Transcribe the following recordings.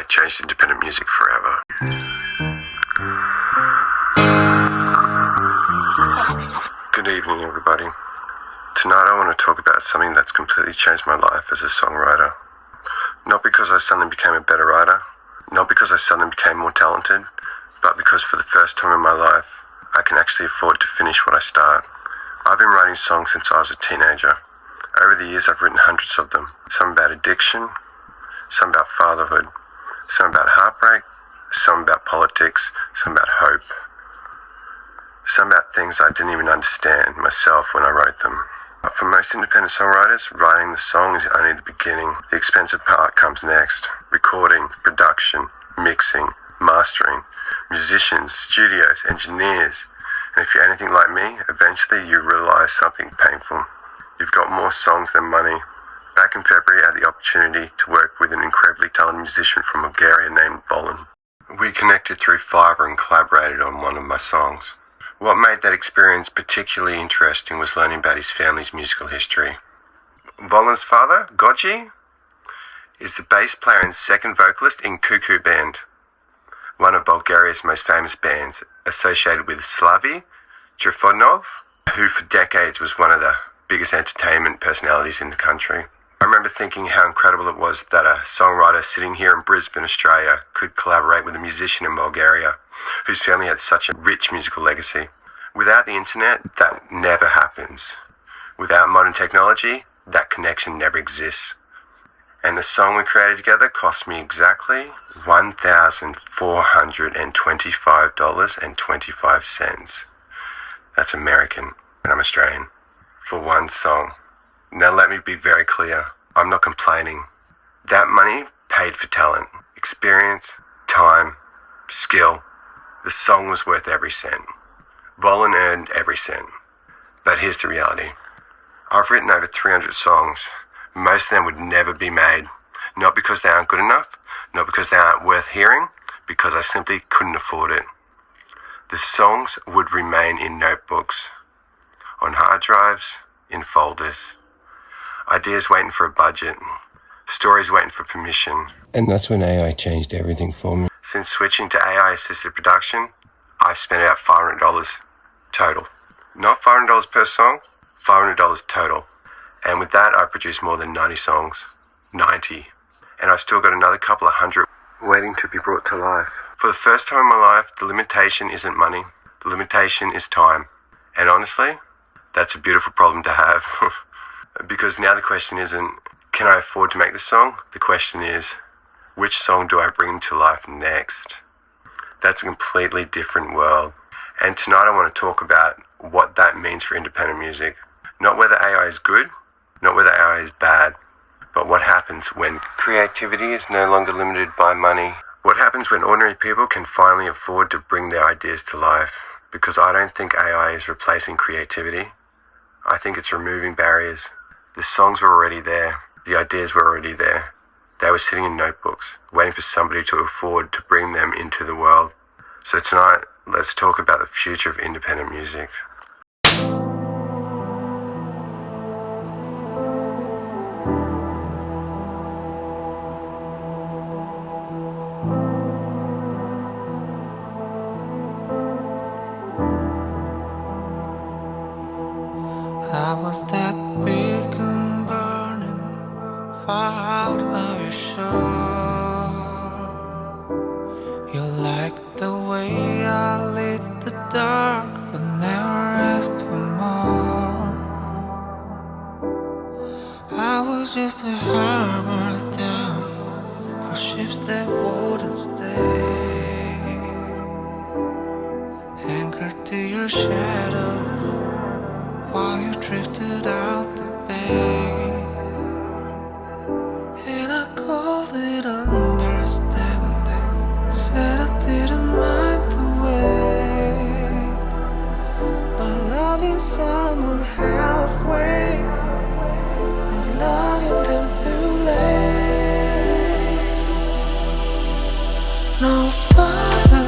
AI changed independent music forever. Good evening, everybody. Tonight I want to talk about something that's completely changed my life as a songwriter. Not because I suddenly became a better writer, not because I suddenly became more talented, but because for the first time in my life, I can actually afford to finish what I start. I've been writing songs since I was a teenager. Over the years, I've written hundreds of them. Some about addiction, some about fatherhood, some about heartbreak, some about politics, some about hope. Some about things I didn't even understand myself when I wrote them. But for most independent songwriters, writing the song is only the beginning. The expensive part comes next. Recording, production, mixing, mastering, musicians, studios, engineers. And if you're anything like me, eventually you realize something painful. You've got more songs than money. Back in February, I had the opportunity to work with an incredibly talented musician from Bulgaria named Volin. We connected through Fiverr and collaborated on one of my songs. What made that experience particularly interesting was learning about his family's musical history. Volin's father, Goji, is the bass player and second vocalist in Cuckoo Band, one of Bulgaria's most famous bands, associated with Slavi Trifonov, who for decades was one of the biggest entertainment personalities in the country. I remember thinking how incredible it was that a songwriter sitting here in Brisbane, Australia, could collaborate with a musician in Bulgaria, whose family had such a rich musical legacy. Without the internet, that never happens. Without modern technology, that connection never exists. And the song we created together cost me exactly $1,425.25. That's American, and I'm Australian. For one song. Now let me be very clear. I'm not complaining. That money paid for talent, experience, time, skill. The song was worth every cent. Volin earned every cent. But here's the reality. I've written over 300 songs. Most of them would never be made. Not because they aren't good enough, not because they aren't worth hearing, because I simply couldn't afford it. The songs would remain in notebooks, on hard drives, in folders. Ideas waiting for a budget. Stories waiting for permission. And that's when AI changed everything for me. Since switching to AI-assisted production, I've spent about $500 total. Not $500 per song, $500 total. And with that, I produced more than 90 songs. 90. And I've still got another couple of hundred waiting to be brought to life. For the first time in my life, the limitation isn't money. The limitation is time. And honestly, that's a beautiful problem to have. Because now the question isn't, can I afford to make this song? The question is, which song do I bring to life next? That's a completely different world. And tonight I want to talk about what that means for independent music. Not whether AI is good, not whether AI is bad, but what happens when creativity is no longer limited by money. What happens when ordinary people can finally afford to bring their ideas to life? Because I don't think AI is replacing creativity. I think it's removing barriers. The songs were already there. The ideas were already there. They were sitting in notebooks, waiting for somebody to afford to bring them into the world. So tonight, let's talk about the future of independent music. I was that beacon burning far out of your shore. You liked the way I lit the dark, but never asked for more. I was just a harbor down for ships that wouldn't stay, anchored to your shadow while you drifted out the bay. And I called it understanding, said I didn't mind the wait, but loving someone halfway is loving them too late. No bother,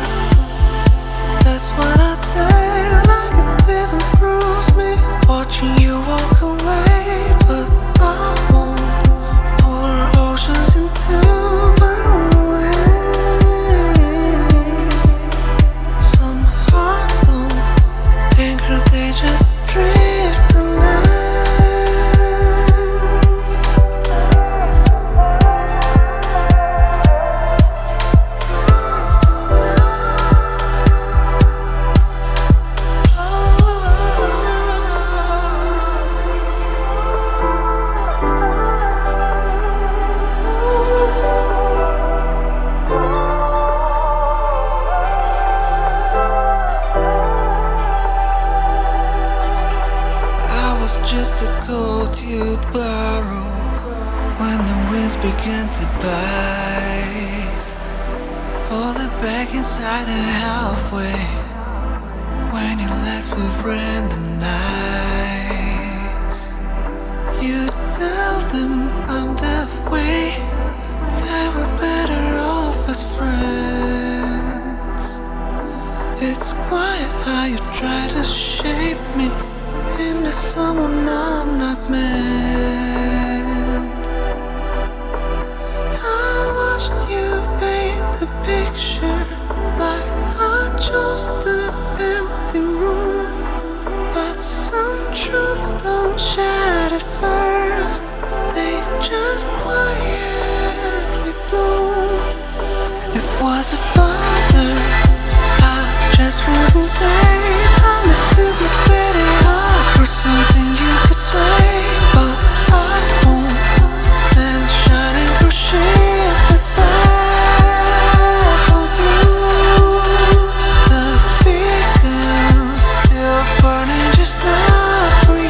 that's what I'd say, like it didn't bruise me watching you walk away, but I won't pour oceans into my wind. back inside it halfway when you're left with random nights. You tell them I'm that way, that we're better off as friends. It's quiet how you try to shape me into someone I'm not meant. I watched you paint the picture like I chose the empty room, but some truths don't shout at first, they just quietly bloom. It was a bother, I just wouldn't say. I mistook my steady heart for something you could sway, but I won't stand shining for shifts that pass on through. The beacon's still burning, just not for you.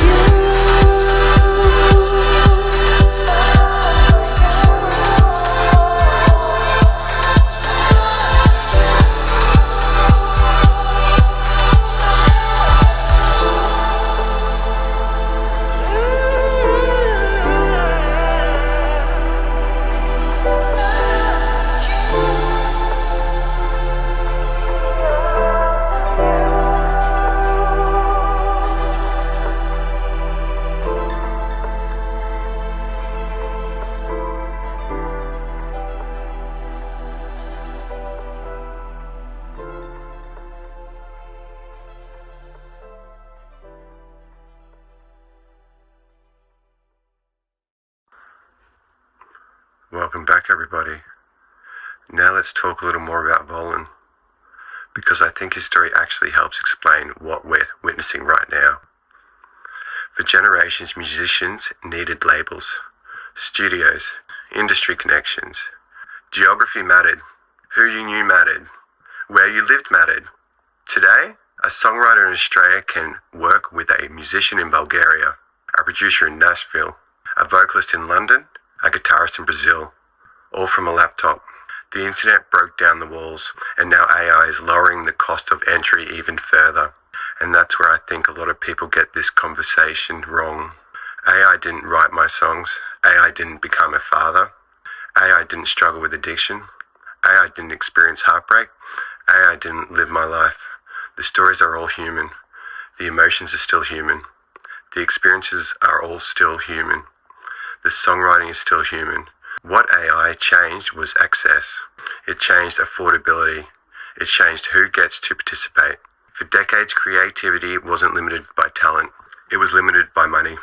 Welcome back, everybody. Now let's talk a little more about Volan, because I think his story actually helps explain what we're witnessing right now. For generations, musicians needed labels, studios, industry connections. Geography mattered. Who you knew mattered. Where you lived mattered. Today, a songwriter in Australia can work with a musician in Bulgaria, a producer in Nashville, a vocalist in London, a guitarist in Brazil, all from a laptop. The internet broke down the walls, and now AI is lowering the cost of entry even further. And that's where I think a lot of people get this conversation wrong. AI didn't write my songs. AI didn't become a father. AI didn't struggle with addiction. AI didn't experience heartbreak. AI didn't live my life. The stories are all human. The emotions are still human. The experiences are all still human. The songwriting is still human. What AI changed was access. It changed affordability. It changed who gets to participate. For decades, creativity wasn't limited by talent. It was limited by money.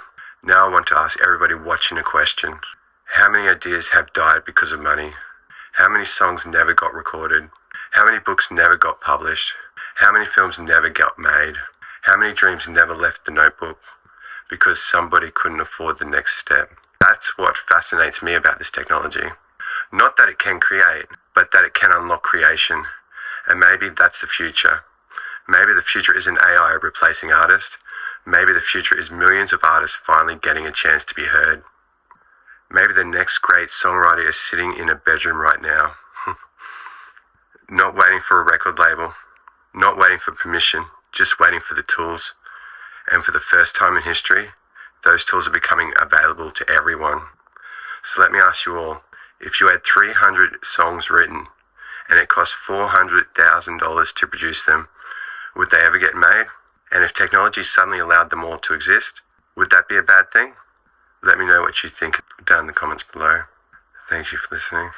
Now I want to ask everybody watching a question. How many ideas have died because of money? How many songs never got recorded? How many books never got published? How many films never got made? How many dreams never left the notebook because somebody couldn't afford the next step? That's what fascinates me about this technology. Not that it can create, but that it can unlock creation. And maybe that's the future. Maybe the future isn't AI replacing artists. Maybe the future is millions of artists finally getting a chance to be heard. Maybe the next great songwriter is sitting in a bedroom right now, not waiting for a record label, not waiting for permission, just waiting for the tools. And for the first time in history, those tools are becoming available to everyone. So let me ask you all, if you had 300 songs written and it cost $400,000 to produce them, would they ever get made? And if technology suddenly allowed them all to exist, would that be a bad thing? Let me know what you think down in the comments below. Thank you for listening.